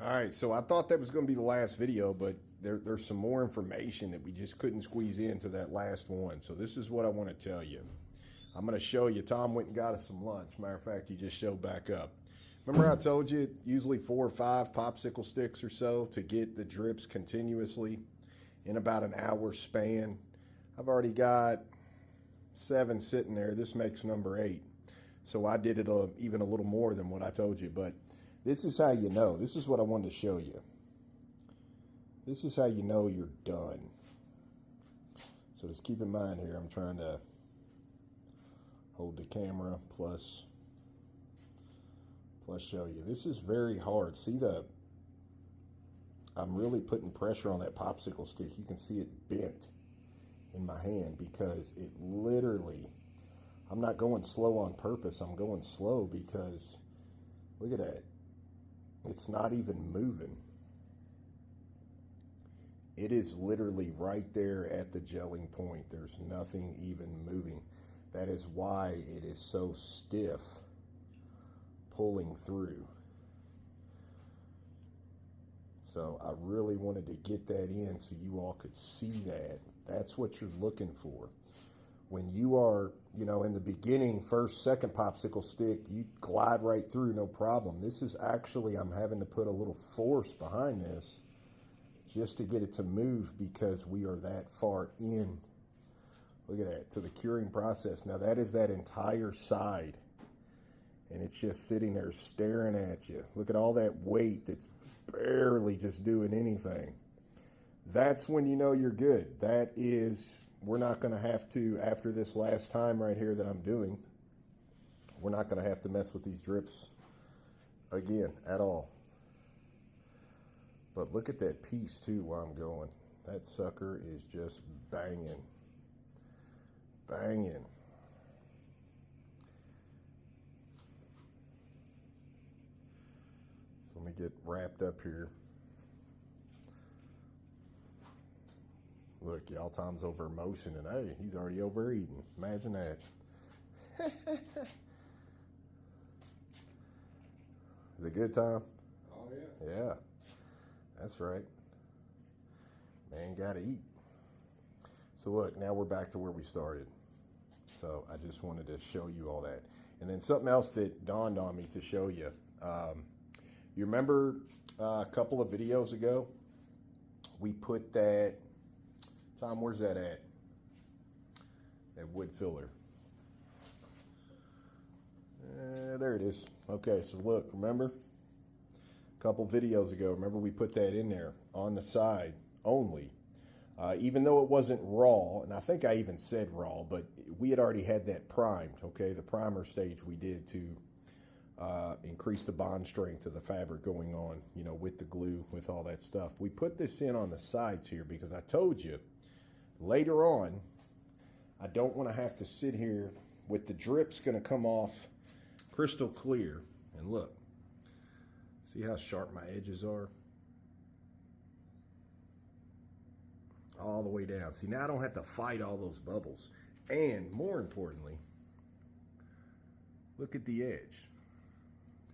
All right, so I thought that was going to be the last video, but there's some more information that we just couldn't squeeze into that last one. So this is what I want to tell you. I'm going to show you. Tom went and got us some lunch. Matter of fact, he just showed back up. Remember I told you usually 4 or 5 popsicle sticks or so to get the drips continuously in about an hour span? I've already got 7 sitting there. This makes number 8. So I did it even a little more than what I told you, but this is how you know. This is what I wanted to show you. This is how you know you're done. So just keep in mind here, I'm trying to hold the camera plus show you. This is very hard. See I'm really putting pressure on that popsicle stick. You can see it bent in my hand because it literally, I'm not going slow on purpose. I'm going slow because look at that. It's not even moving. It is literally right there at the gelling point. There's nothing even moving. That is why it is so stiff pulling through. So I really wanted to get that in so you all could see that. That's what you're looking for. When you are, in the beginning, first, second popsicle stick, you glide right through, no problem. This is actually, I'm having to put a little force behind this just to get it to move because we are that far in. Look at that, to the curing process. Now that is that entire side. And it's just sitting there staring at you. Look at all that weight that's barely just doing anything. That's when you know you're good. That is, we're not going to have to, after this last time right here that I'm doing, we're not going to have to mess with these drips again at all. But look at that piece too while I'm going. That sucker is just banging. Banging. So let me get wrapped up here. Look, y'all, Tom's over motioning. Hey, he's already overeating. Imagine that. Is it good, Tom? Oh, yeah. Yeah, that's right. Man, gotta eat. So look, now we're back to where we started. So I just wanted to show you all that. And then something else that dawned on me to show you. You remember a couple of videos ago, we put that, Tom, where's that at? That wood filler. There it is. Okay, so look, remember? A couple videos ago, remember we put that in there on the side only. Even though it wasn't raw, and I think I even said raw, but we had already had that primed, okay? The primer stage we did to increase the bond strength of the fabric going on, with the glue, with all that stuff. We put this in on the sides here because I told you later on, I don't want to have to sit here with the drips going to come off crystal clear. And look, see how sharp my edges are? All the way down. See, now I don't have to fight all those bubbles. And more importantly, look at the edge.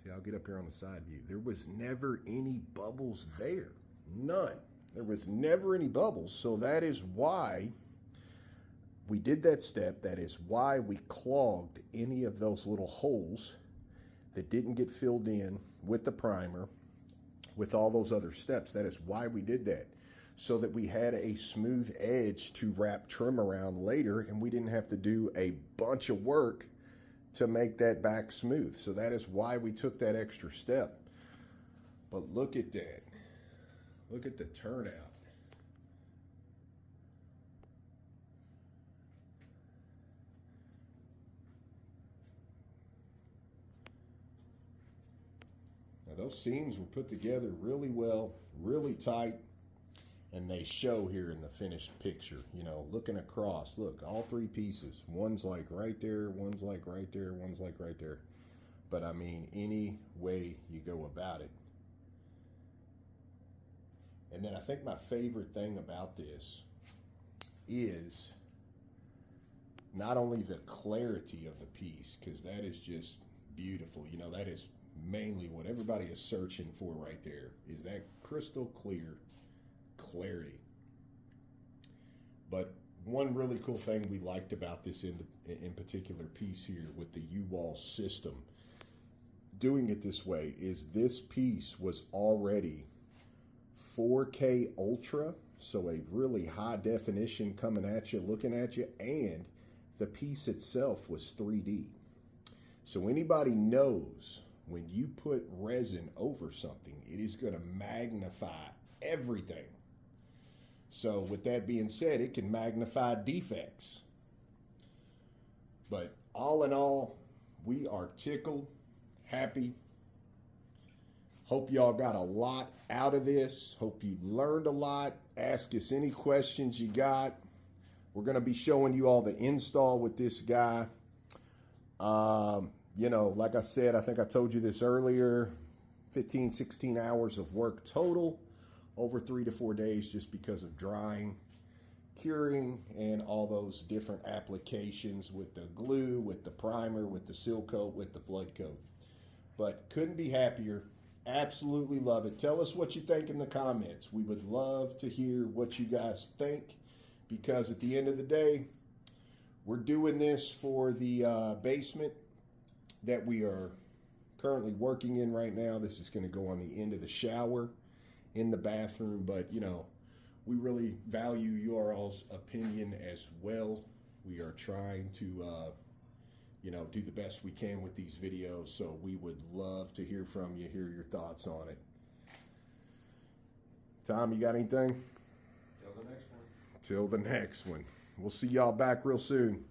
See, I'll get up here on the side view. There was never any bubbles there. None. There was never any bubbles. So that is why we did that step. That is why we clogged any of those little holes that didn't get filled in with the primer, with all those other steps. That is why we did that. So that we had a smooth edge to wrap trim around later, and we didn't have to do a bunch of work to make that back smooth. So that is why we took that extra step. But look at that. Look at the turnout. Now those seams were put together really well, really tight, and they show here in the finished picture, looking across. Look, all 3 pieces. One's like right there, one's like right there, one's like right there. But I mean, any way you go about it. And then I think my favorite thing about this is not only the clarity of the piece, because that is just beautiful. That is mainly what everybody is searching for right there, is that crystal clear clarity. But one really cool thing we liked about this in particular piece here with the U-Wall system, doing it this way, is this piece was already 4K Ultra, so a really high definition coming at you, looking at you, and the piece itself was 3D. So anybody knows when you put resin over something, it is going to magnify everything. So with that being said, it can magnify defects. But all in all, we are tickled, happy. Hope y'all got a lot out of this. Hope you learned a lot. Ask us any questions you got. We're going to be showing you all the install with this guy. You know, like I said, I think I told you this earlier, 15, 16 hours of work total over 3 to 4 days just because of drying, curing, and all those different applications with the glue, with the primer, with the seal coat, with the flood coat. But couldn't be happier. Absolutely love it. Tell us what you think in the comments. We would love to hear what you guys think, because at the end of the day, we're doing this for the basement that we are currently working in right now. This is going to go on the end of the shower in the bathroom, but you know, we really value your all's opinion as well. We are trying to you know, do the best we can with these videos, so we would love to hear from you, hear your thoughts on it. Tom, you got anything? Till the next one. Till the next one. We'll see y'all back real soon.